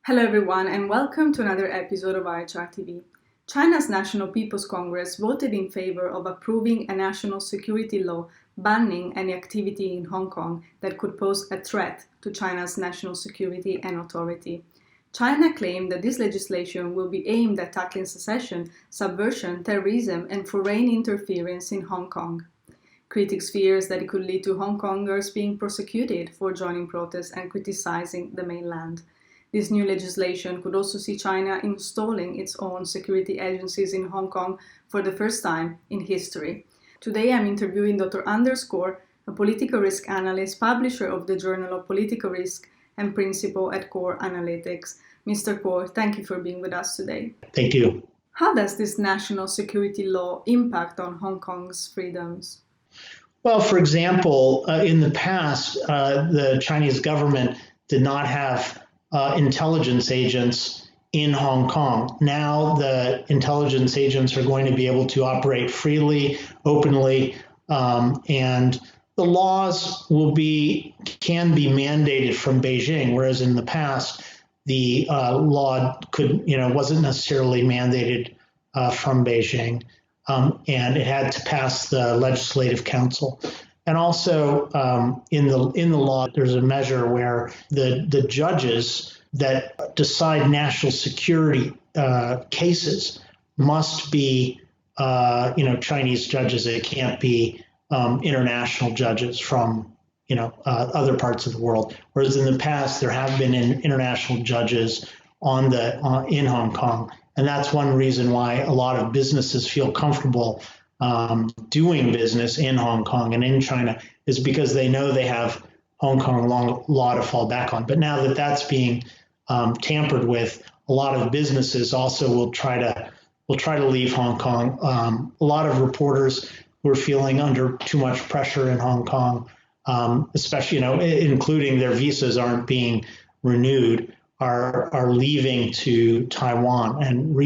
Hello everyone and welcome to another episode of IHR TV. China's National People's Congress voted in favor of approving a national security law banning any activity in Hong Kong that could pose a threat to China's national security and authority. China claimed that this legislation will be aimed at tackling secession, subversion, terrorism and foreign interference in Hong Kong. Critics fear that it could lead to Hong Kongers being prosecuted for joining protests and criticizing the mainland. This new legislation could also see China installing its own security agencies in Hong Kong for the first time in history. Today I'm interviewing Dr. Anders Corr, a political risk analyst, publisher of the Journal of Political Risk and principal at Corr Analytics. Mr. Corr, thank you for being with us today. Thank you. How does this national security law impact on Hong Kong's freedoms? Well, for example, in the past, the Chinese government did not have intelligence agents in Hong Kong. Now the intelligence agents are going to be able to operate freely, openly, and the laws can be mandated from Beijing, whereas in the past the law wasn't necessarily mandated from Beijing, and it had to pass the Legislative Council. And also in the law, there's a measure where the judges that decide national security cases must be Chinese judges. It can't be international judges from other parts of the world. Whereas in the past, there have been international judges in Hong Kong, and that's one reason why a lot of businesses feel comfortable doing business in Hong Kong and in China, is because they know they have Hong Kong law to fall back on. But now that that's being tampered with, a lot of businesses also will try to leave Hong Kong. A lot of reporters who are feeling under too much pressure in Hong Kong, especially including their visas aren't being renewed, are leaving to Taiwan and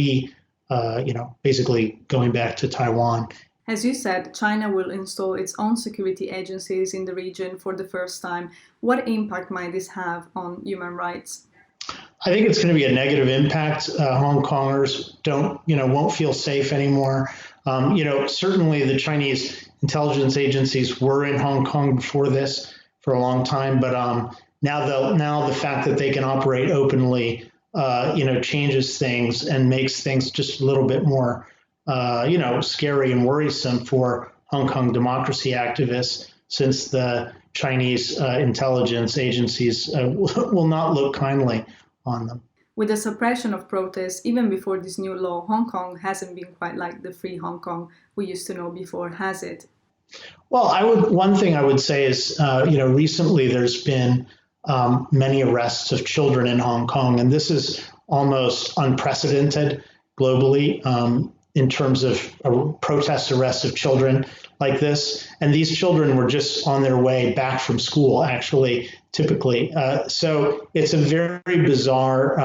basically going back to Taiwan. As you said, China will install its own security agencies in the region for the first time. What impact might this have on human rights? I think it's going to be a negative impact. Hong Kongers won't feel safe anymore. Certainly the Chinese intelligence agencies were in Hong Kong before this for a long time, but now the fact that they can operate openly changes things and makes things just a little bit more, scary and worrisome for Hong Kong democracy activists, since the Chinese intelligence agencies will not look kindly on them. With the suppression of protests, even before this new law, Hong Kong hasn't been quite like the free Hong Kong we used to know before, has it? Well, one thing I would say is, recently there's been many arrests of children in Hong Kong, and this is almost unprecedented globally in terms of protest arrests of children like this. And these children were just on their way back from school, actually, typically. So it's a very bizarre,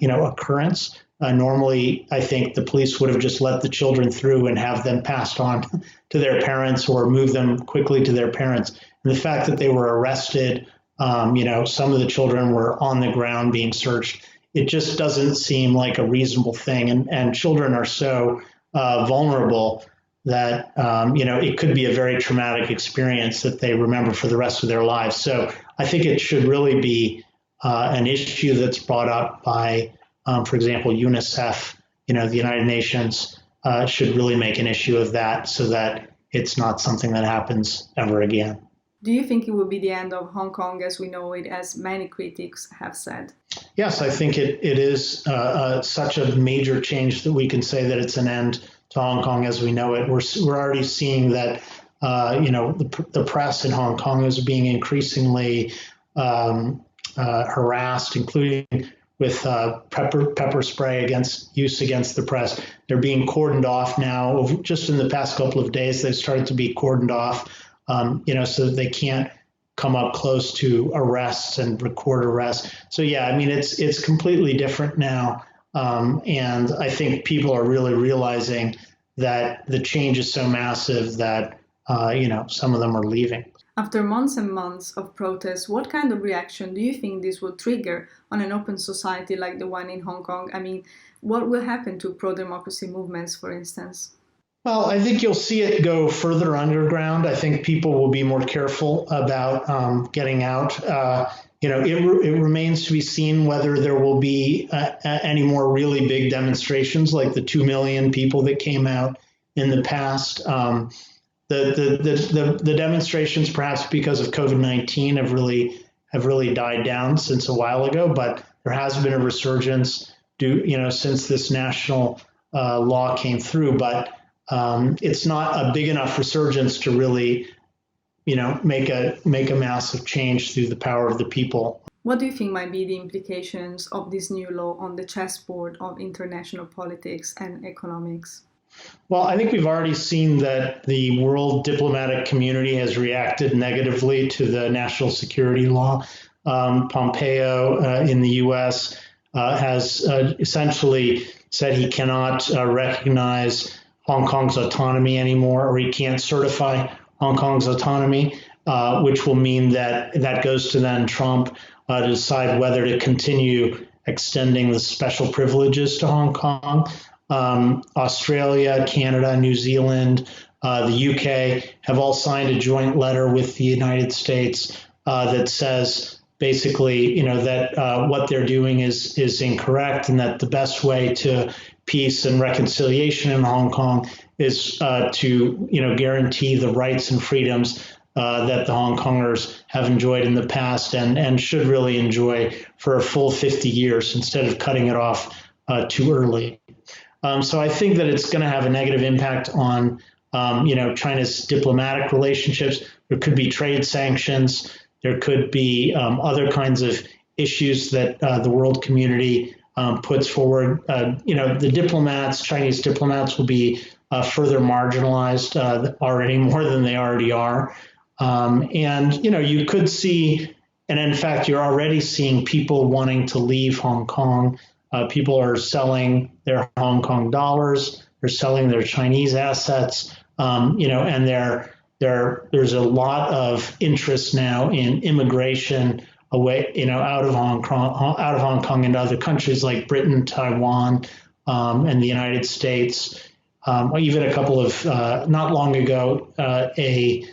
occurrence. Normally, I think the police would have just let the children through and have them passed on to their parents or move them quickly to their parents. And the fact that they were arrested, some of the children were on the ground being searched. It just doesn't seem like a reasonable thing. And children are so vulnerable that, it could be a very traumatic experience that they remember for the rest of their lives. So I think it should really be an issue that's brought up by, for example, UNICEF, the United Nations should really make an issue of that so that it's not something that happens ever again. Do you think it will be the end of Hong Kong as we know it, as many critics have said? Yes, I think it is such a major change that we can say that it's an end to Hong Kong as we know it. We're already seeing that the press in Hong Kong is being increasingly harassed, including with pepper spray against the press. They're being cordoned off now. Just in the past couple of days, they've started to be cordoned off. So that they can't come up close to arrests and record arrests. So yeah, it's completely different now. And I think people are really realizing that the change is so massive that, some of them are leaving. After months and months of protests, what kind of reaction do you think this will trigger on an open society like the one in Hong Kong? I mean, what will happen to pro-democracy movements, for instance? Well, I think you'll see it go further underground. I think people will be more careful about getting out. It remains to be seen whether there will be any more really big demonstrations like the 2 million people that came out in the past. The demonstrations, perhaps because of COVID-19, have really died down since a while ago, but there has been a resurgence since this national law came through. But it's not a big enough resurgence to really, make a massive change through the power of the people. What do you think might be the implications of this new law on the chessboard of international politics and economics? Well, I think we've already seen that the world diplomatic community has reacted negatively to the national security law. Pompeo in the U.S. Has essentially said he cannot recognize Hong Kong's autonomy anymore, or he can't certify Hong Kong's autonomy, which will mean that goes to then Trump to decide whether to continue extending the special privileges to Hong Kong. Australia, Canada, New Zealand, the UK have all signed a joint letter with the United States that says basically, that what they're doing is incorrect, and that the best way to peace and reconciliation in Hong Kong is to guarantee the rights and freedoms that the Hong Kongers have enjoyed in the past and should really enjoy for a full 50 years instead of cutting it off too early. So I think that it's going to have a negative impact on, China's diplomatic relationships. There could be trade sanctions. There could be other kinds of issues that the world community puts forward. Chinese diplomats will be further marginalized already more than they already are. You could see, and in fact, you're already seeing people wanting to leave Hong Kong. People are selling their Hong Kong dollars, they're selling their Chinese assets, and there's a lot of interest now in immigration away, out of Hong Kong into other countries like Britain, Taiwan, and the United States. Even a couple of not long ago, a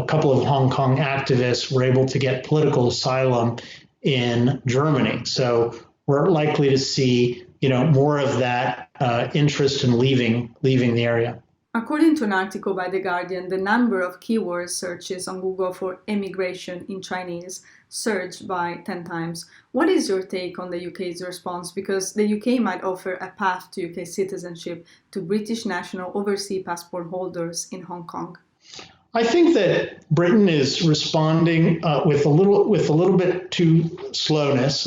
couple of Hong Kong activists were able to get political asylum in Germany. So we're likely to see, more of that interest in leaving the area. According to an article by The Guardian, the number of keyword searches on Google for immigration in Chinese surged by 10 times. What is your take on the UK's response? Because the UK might offer a path to UK citizenship to British national overseas passport holders in Hong Kong. I think that Britain is responding with a little bit too slowness.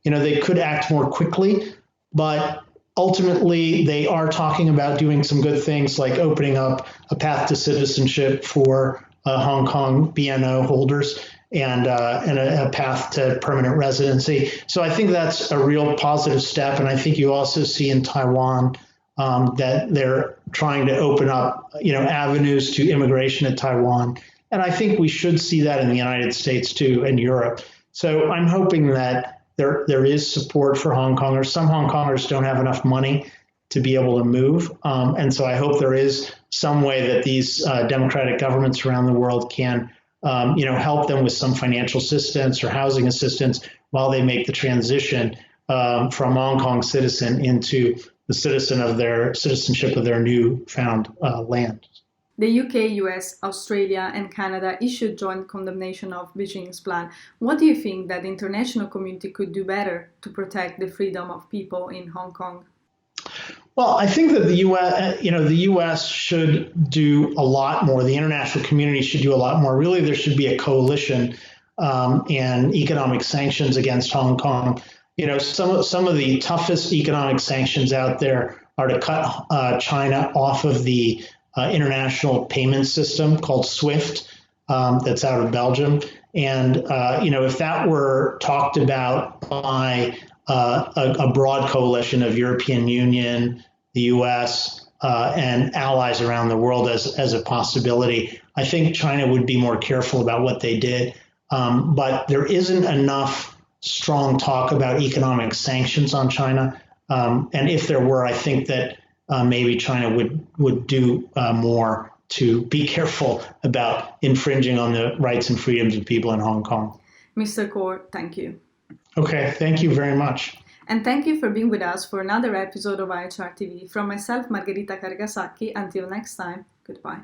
They could act more quickly, but ultimately they are talking about doing some good things like opening up a path to citizenship for Hong Kong BNO holders and a path to permanent residency. So I think that's a real positive step. And I think you also see in Taiwan that they're trying to open up, avenues to immigration at Taiwan. And I think we should see that in the United States too, and Europe. So I'm hoping that there is support for Hong Kongers. Some Hong Kongers don't have enough money to be able to move. And so I hope there is some way that these democratic governments around the world can, help them with some financial assistance or housing assistance while they make the transition from Hong Kong citizen into the citizenship of their newfound land. The UK, US, Australia, and Canada issued joint condemnation of Beijing's plan. What do you think that the international community could do better to protect the freedom of people in Hong Kong? Well, I think that the U.S. should do a lot more. The international community should do a lot more. Really, there should be a coalition and economic sanctions against Hong Kong. Some of the toughest economic sanctions out there are to cut China off of the international payment system called SWIFT that's out of Belgium. And, if that were talked about by a broad coalition of European Union, the U.S., and allies around the world as a possibility, I think China would be more careful about what they did. But there isn't enough strong talk about economic sanctions on China. And if there were, I think that maybe China would do more to be careful about infringing on the rights and freedoms of people in Hong Kong. Mr. Corr, thank you. Okay, thank you very much. And thank you for being with us for another episode of IHR TV. From myself, Margherita Cargasacchi, until next time, goodbye.